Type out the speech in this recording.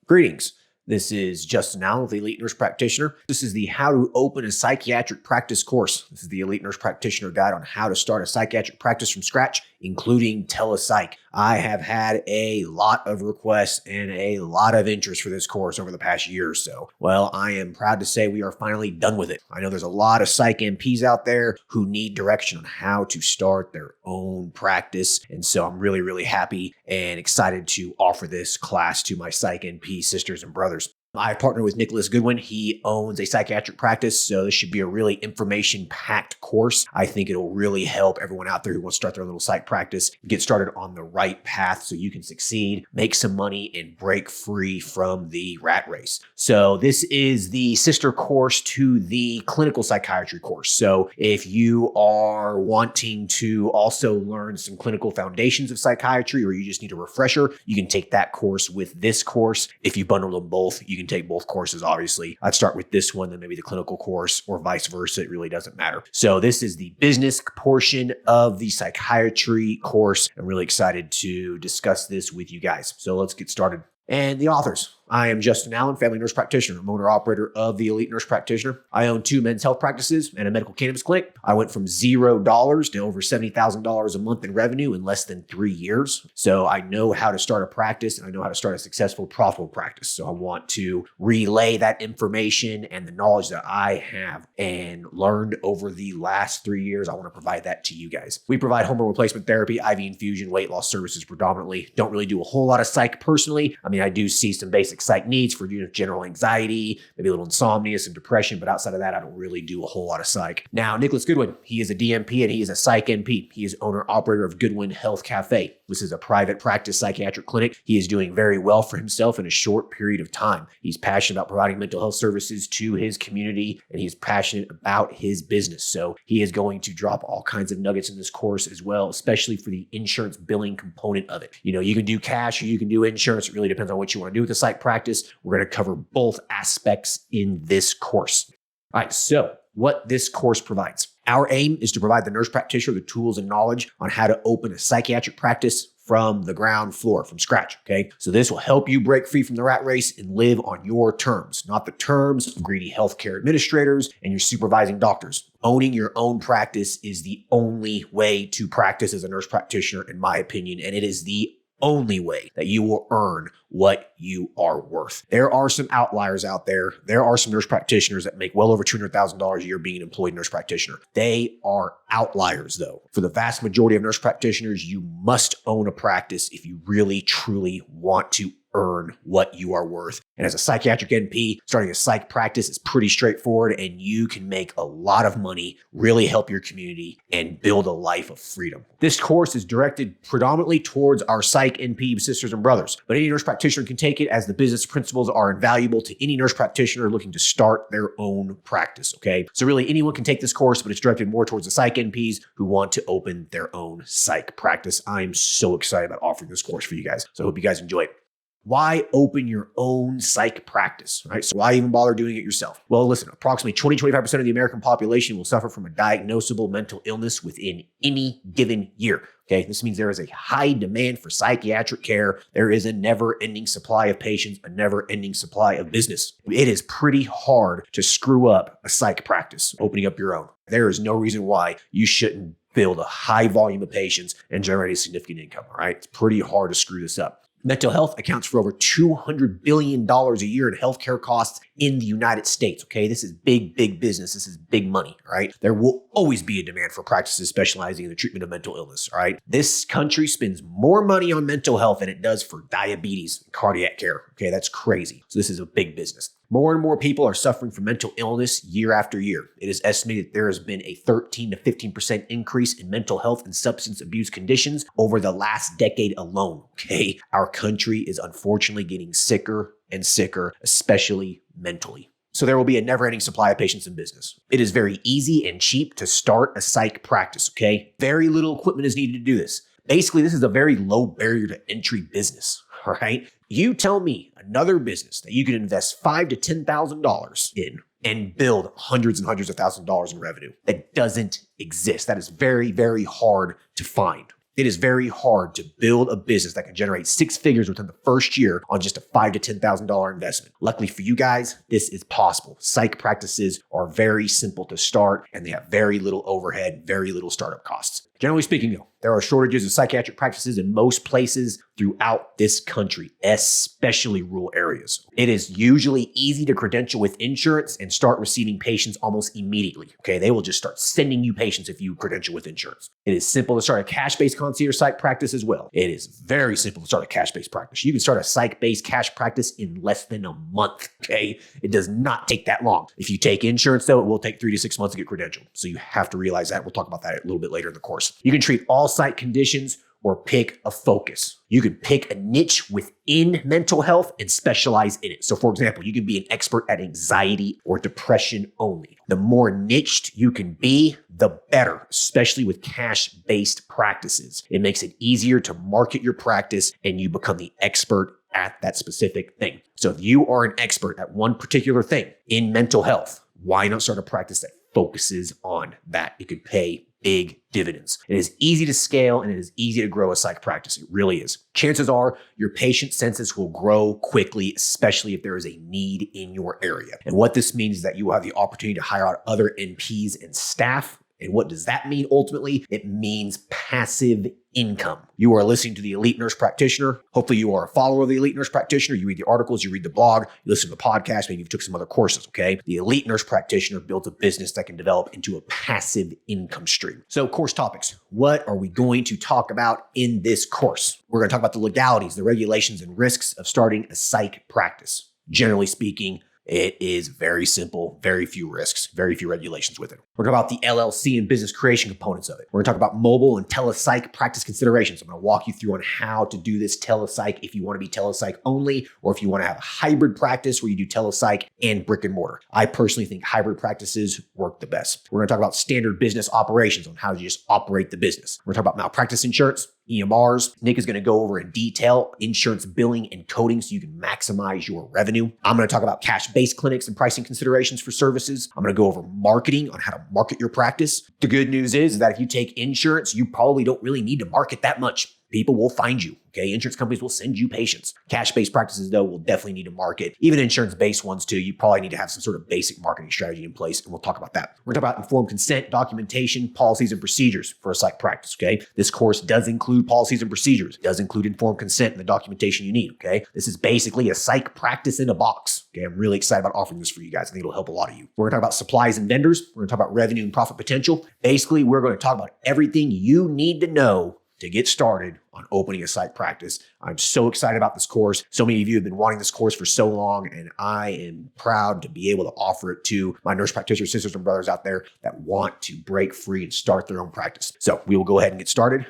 Greetings. This is Justin Allen, the Elite Nurse Practitioner. This is the How to Open a Psychiatric Practice course. This is the Elite Nurse Practitioner guide on how to start a psychiatric practice from scratch, including telepsych. I have had a lot of requests and a lot of interest for this course over the past year or so. Well, I am proud to say we are finally done with it. I know there's a lot of psych NPs out there who need direction on how to start their own practice. And so I'm really happy and excited to offer this class to my psych NP sisters and brothers. I partner with Nicholas Goodwin. He owns a psychiatric practice, so this should be a really information-packed course. I think it'll really help everyone out there who wants to start their little psych practice get started on the right path so you can succeed, make some money, and break free from the rat race. So this is the sister course to the Clinical Psychiatry course. So if you are wanting to also learn some clinical foundations of psychiatry, or you just need a refresher, you can take that course with this course. If you bundle them both, you can take both courses, obviously. I'd start with this one, then maybe the clinical course, or vice versa. It really doesn't matter. So this is the business portion of the psychiatry course. I'm really excited to discuss this with you guys. So let's get started. And the authors. I am Justin Allen, family nurse practitioner. I'm owner-operator of the Elite Nurse Practitioner. I own 2 men's health practices and a medical cannabis clinic. I went from $0 to over $70,000 a month in revenue in less than 3 years. So I know how to start a practice and I know how to start a successful, profitable practice. So I want to relay that information and the knowledge that I have and learned over the last 3 years. I want to provide that to you guys. We provide hormone replacement therapy, IV infusion, weight loss services predominantly. Don't really do a whole lot of psych personally. I mean, I do see some basic psych needs for general anxiety, maybe a little insomnia, some depression, but outside of that, I don't really do a whole lot of psych. Now, Nicholas Goodwin, he is a DNP and he is a psych NP. He is owner-operator of Goodwin Health Cafe. This is a private practice psychiatric clinic. He is doing very well for himself in a short period of time. He's passionate about providing mental health services to his community, and he's passionate about his business. So he is going to drop all kinds of nuggets in this course as well, especially for the insurance billing component of it. You know, you can do cash or you can do insurance. It really depends on what you want to do with the psych practice. We're going to cover both aspects in this course. All right, so what this course provides. Our aim is to provide the nurse practitioner the tools and knowledge on how to open a psychiatric practice from the ground floor, from scratch, okay? So this will help you break free from the rat race and live on your terms, not the terms of greedy healthcare administrators and your supervising doctors. Owning your own practice is the only way to practice as a nurse practitioner, in my opinion, and it is the only way that you will earn what you are worth. There are some outliers out there. There are some nurse practitioners that make well over $200,000 a year being an employed nurse practitioner. They are outliers though. For the vast majority of nurse practitioners, you must own a practice if you really, truly want to earn what you are worth. And as a psychiatric NP, starting a psych practice is pretty straightforward and you can make a lot of money, really help your community, and build a life of freedom. This course is directed predominantly towards our psych NP sisters and brothers, but any nurse practitioner can take it as the business principles are invaluable to any nurse practitioner looking to start their own practice, okay? So really anyone can take this course, but it's directed more towards the psych NPs who want to open their own psych practice. I'm so excited about offering this course for you guys. So I hope you guys enjoy it. Why open your own psych practice, right? So why even bother doing it yourself? Well, listen, approximately 20-25% of the American population will suffer from a diagnosable mental illness within any given year. Okay, this means there is a high demand for psychiatric care. There is a never-ending supply of patients, a never-ending supply of business. It is pretty hard to screw up a psych practice, opening up your own. There is no reason why you shouldn't build a high volume of patients and generate a significant income, all right? It's pretty hard to screw this up. Mental health accounts for over $200 billion a year in healthcare costs in the United States, okay? This is big business. This is big money, all right? There will always be a demand for practices specializing in the treatment of mental illness, all right? This country spends more money on mental health than it does for diabetes and cardiac care, okay? That's crazy. So this is a big business. More and more people are suffering from mental illness year after year. It is estimated that there has been a 13 to 15% increase in mental health and substance abuse conditions over the last decade alone, okay? Our country is unfortunately getting sicker and sicker, especially mentally. So there will be a never-ending supply of patients in business. It is very easy and cheap to start a psych practice, okay? Very little equipment is needed to do this. Basically, this is a very low barrier to entry business, all right? You tell me another business that you can invest $5,000 to $10,000 in and build hundreds and hundreds of thousands of dollars in revenue. That doesn't exist. That is very, very hard to find. It is very hard to build a business that can generate 6 figures within the first year on just a $5,000 to $10,000 investment. Luckily for you guys, this is possible. Psych practices are very simple to start and they have very little overhead, very little startup costs. Generally speaking, though, there are shortages of psychiatric practices in most places throughout this country, especially rural areas. It is usually easy to credential with insurance and start receiving patients almost immediately. Okay, they will just start sending you patients if you credential with insurance. It is simple to start a cash-based concierge psych practice as well. It is very simple to start a cash-based practice. You can start a psych-based cash practice in less than a month. Okay, it does not take that long. If you take insurance, though, it will take 3 to 6 months to get credentialed. So you have to realize that. We'll talk about that a little bit later in the course. You can treat all psych conditions or pick a focus. You can pick a niche within mental health and specialize in it. So for example, you can be an expert at anxiety or depression only. The more niched you can be, the better, especially with cash-based practices. It makes it easier to market your practice and you become the expert at that specific thing. So if you are an expert at one particular thing in mental health, why not start a practice that focuses on that? It could pay big dividends. It is easy to scale and it is easy to grow a psych practice. It really is. Chances are your patient census will grow quickly, especially if there is a need in your area. And what this means is that you will have the opportunity to hire out other NPs and staff. And what does that mean ultimately? It means passive income. You are listening to the Elite Nurse Practitioner. Hopefully you are a follower of the Elite Nurse Practitioner. You read the articles, you read the blog, you listen to the podcast, maybe you took some other courses, okay? The Elite Nurse Practitioner builds a business that can develop into a passive income stream. So course topics. What are we going to talk about in this course? We're going to talk about the legalities, the regulations, and risks of starting a psych practice. Generally speaking, it is very simple, very few risks, very few regulations with it. We're going to talk about the LLC and business creation components of it. We're going to talk about mobile and telepsych practice considerations. I'm going to walk you through on how to do this telepsych if you want to be telepsych only, or if you want to have a hybrid practice where you do telepsych and brick and mortar. I personally think hybrid practices work the best. We're going to talk about standard business operations on how to just operate the business. We're going to talk about malpractice insurance, EMRs. Nick is going to go over in detail insurance billing and coding so you can maximize your revenue. I'm going to talk about cash-based clinics and pricing considerations for services. I'm going to go over marketing on how to market your practice. The good news is that if you take insurance, you probably don't really need to market that much. People will find you. Okay, insurance companies will send you patients. Cash-based practices, though, will definitely need to market. Even insurance-based ones, too, you probably need to have some sort of basic marketing strategy in place, and we'll talk about that. We're going to talk about informed consent, documentation, policies, and procedures for a psych practice, okay? This course does include policies and procedures. It does include informed consent and the documentation you need, okay? This is basically a psych practice in a box, okay? I'm really excited about offering this for you guys. I think it'll help a lot of you. We're going to talk about supplies and vendors. We're going to talk about revenue and profit potential. Basically, we're going to talk about everything you need to know to get started on opening a psych practice. I'm so excited about this course. So many of you have been wanting this course for so long, and I am proud to be able to offer it to my nurse practitioner sisters and brothers out there that want to break free and start their own practice. So we will go ahead and get started.